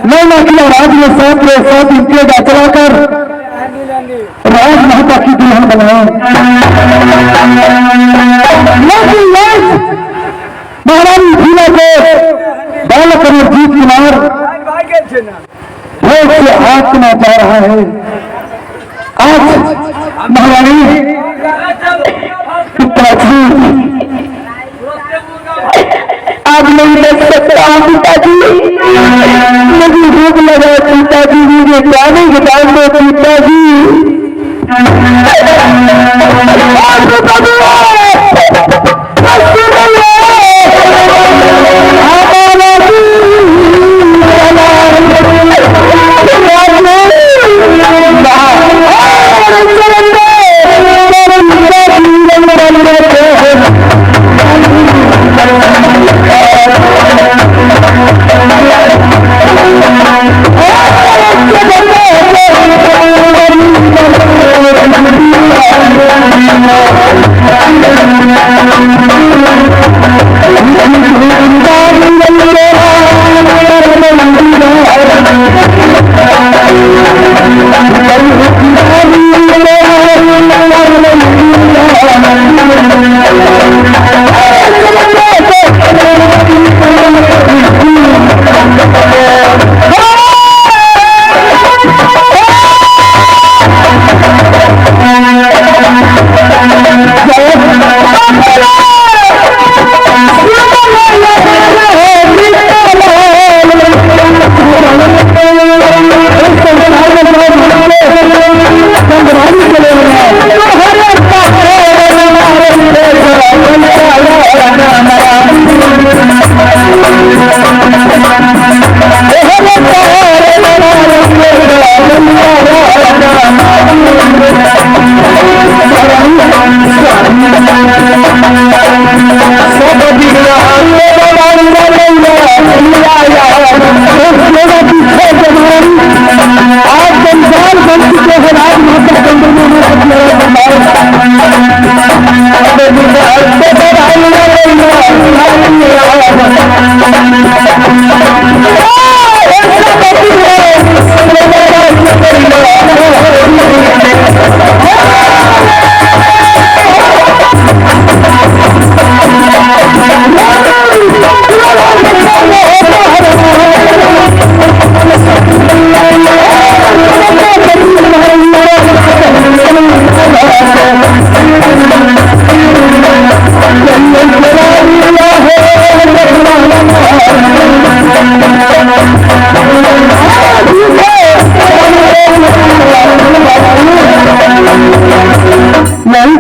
नैना किला राज में 7 इंटेगा चलाकर राज महता की दुल्हन बनाए। महारानी झीला को बालक अमरजीत कुमार रोज से आत्मा जा रहा है। आज महारानी अब नहीं देख सकता हूँ पिताजी, मुझे भूख लगा पिताजी, मुझे जाने के टाइम दो पिताजी।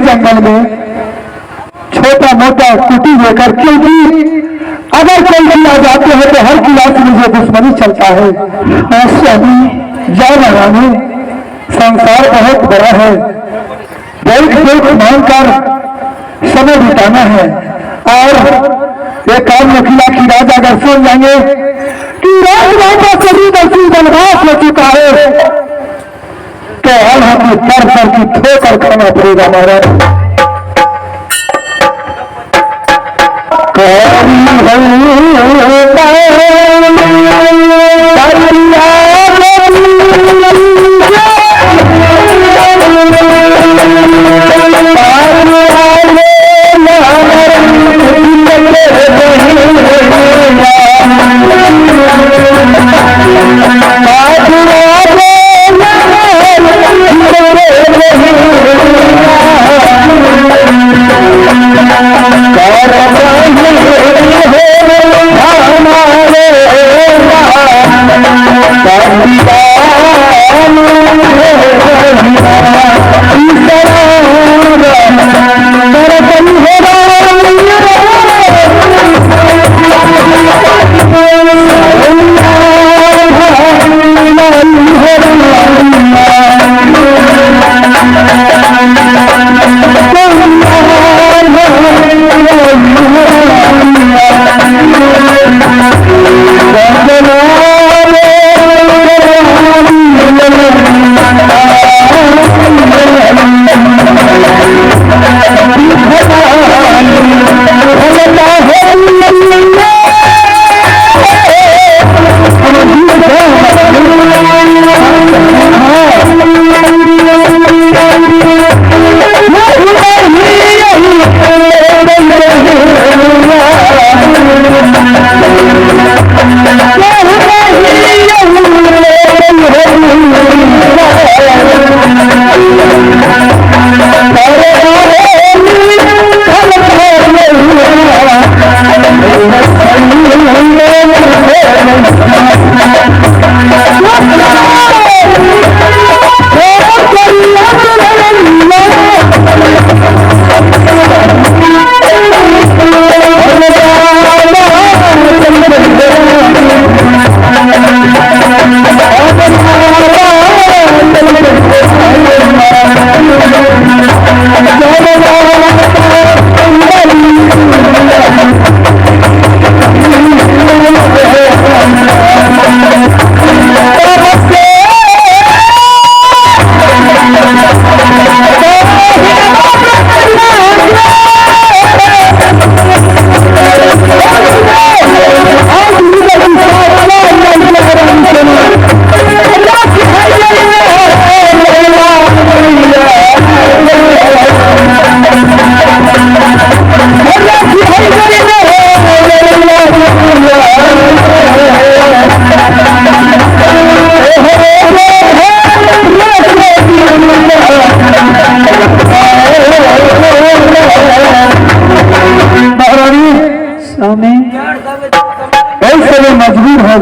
जंगल में छोटा मोटा कुटी लेकर, क्योंकि अगर कोई भी आ जाते हैं तो हर किला से मुझे दुश्मनी चलता है। स्वामी जय महारानी, संसार बहुत बड़ा है, देख देख मानकर समय बिताना है। और एक काम किला की राजा अगर सुन जाएंगे कि राजमाता सभी दर्शी बनवास हो चुका है तो हम हमें कर कर की ठोकर खाना पड़ेगा महाराज।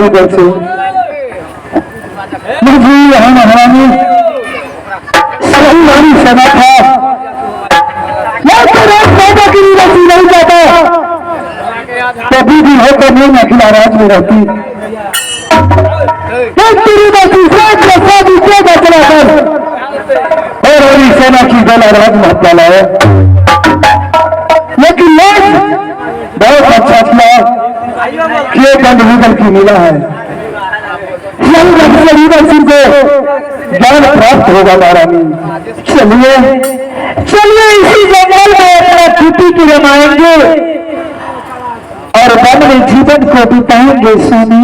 इधर से मुझे यहाँ महारानी सही वाली सेना था या तो रात पैदा की रसी नहीं जाता कभी भी हो तो नहीं अखिला राज में रहती और सेना की दल राज महत्ता लाए लेकिन बहुत अच्छा किया कि दंड मुगल की मिला है सिंह को ज्ञान प्राप्त होगा महारानी। चलिए चलिए इसी जंगल में अपना छुट्टी की रमाएंगे और वन में जीवन को बिताएंगे स्वामी।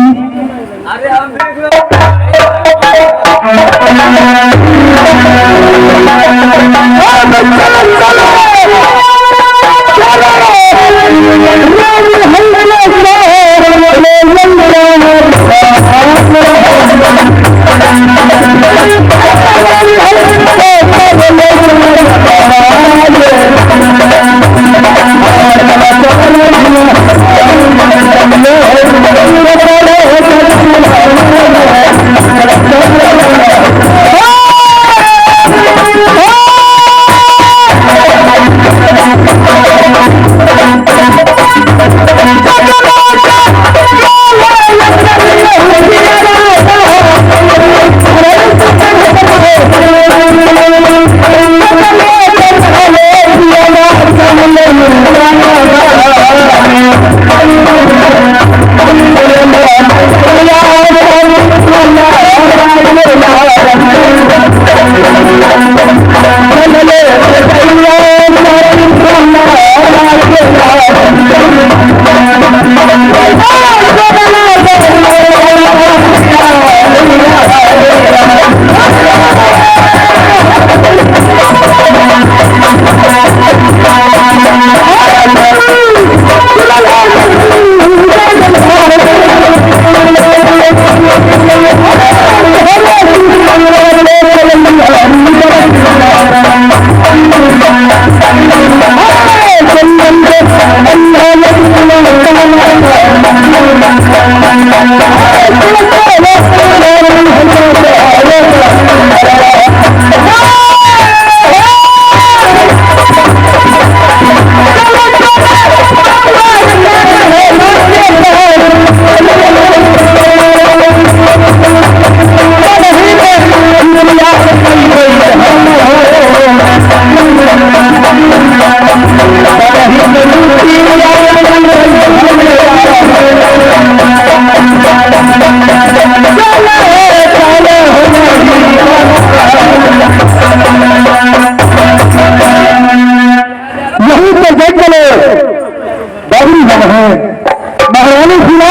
महारानी सुना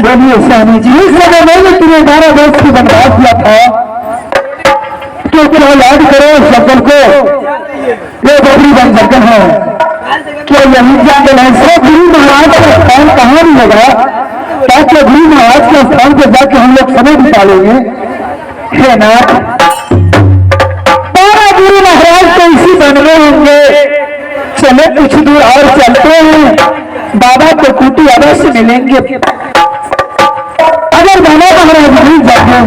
बोलिए स्वामी जी इस समय मैंने तुम्हें 12 वर्ष की बनवास किया था तो क्या याद करो जंगल को ये बबरी बन जंगल है क्या यही जंगल है सब गुरु महाराज का स्थान कहाँ भी लगा ताकि गुरु महाराज के स्थान पर जाके हम लोग समय बितालेंगे। हे नाथ 12 गुरु महाराज तो इसी बन में होंगे। चले कुछ दूर और चलते हैं बाबा को कुटी अवश्य मिलेंगे। अगर बाबा महाराज नहीं जाते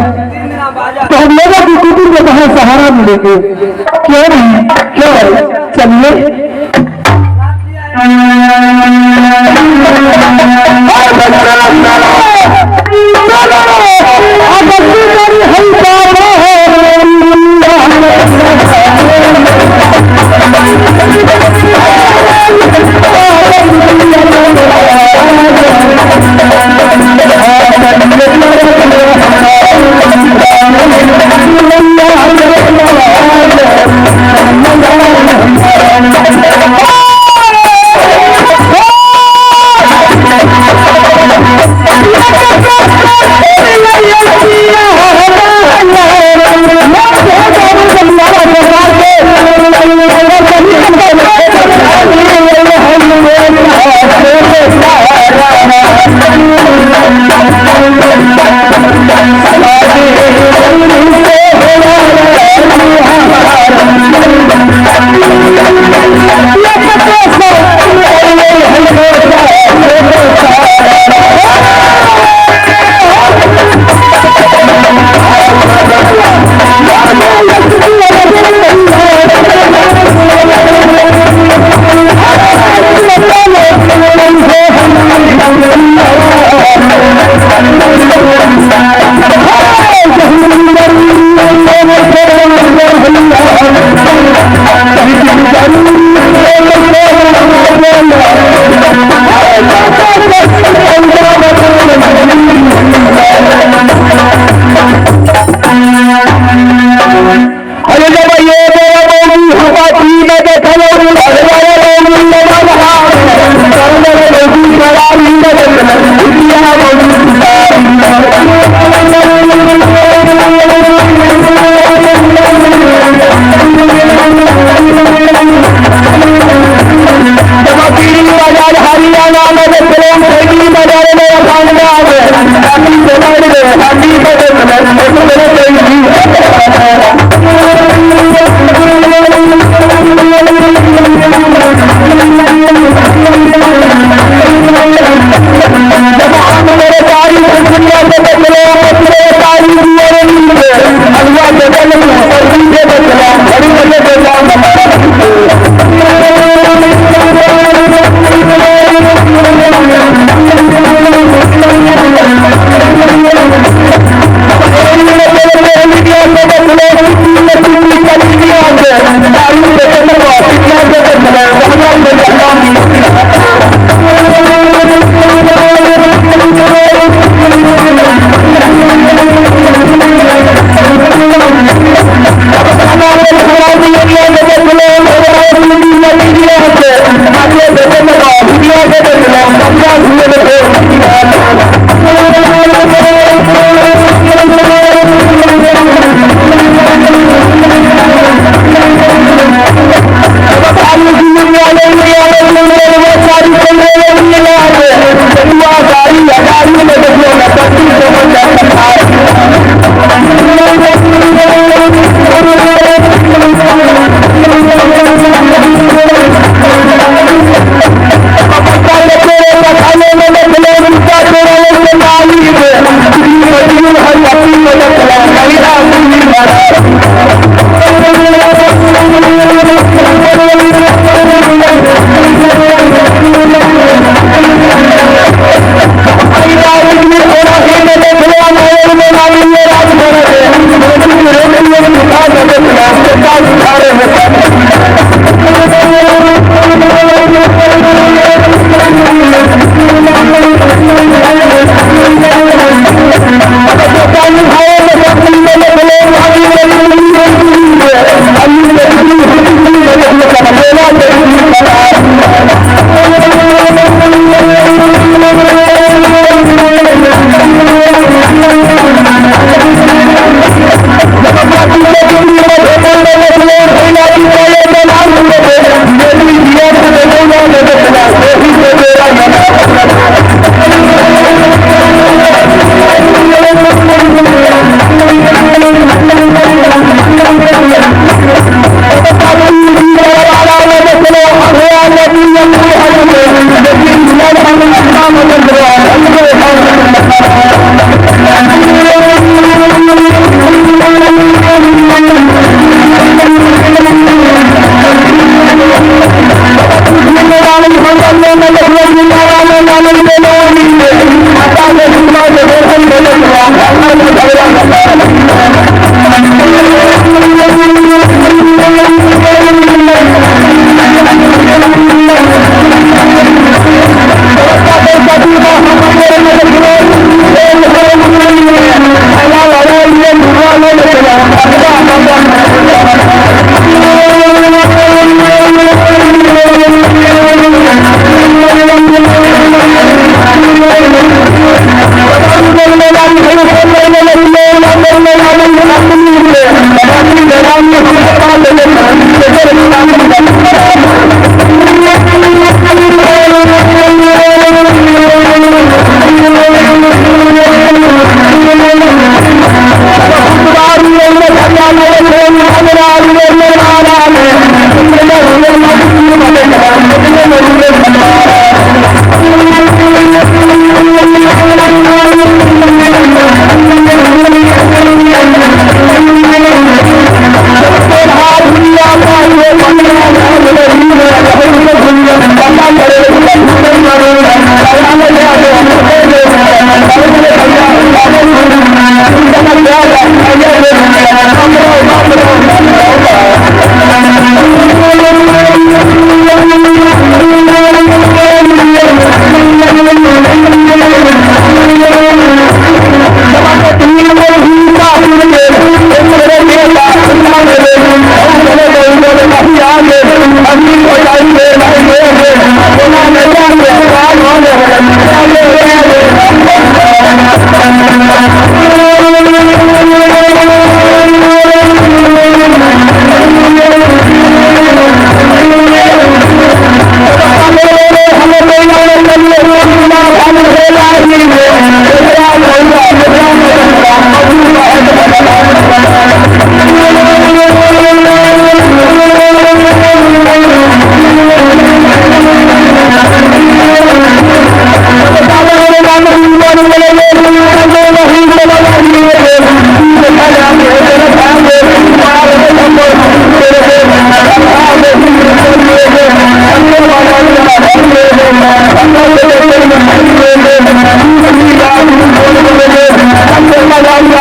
तो हम लोगों की कुटी में बहुत सहारा मिलेंगे। क्यों नहीं क्यों चलिए Thank you. लगाई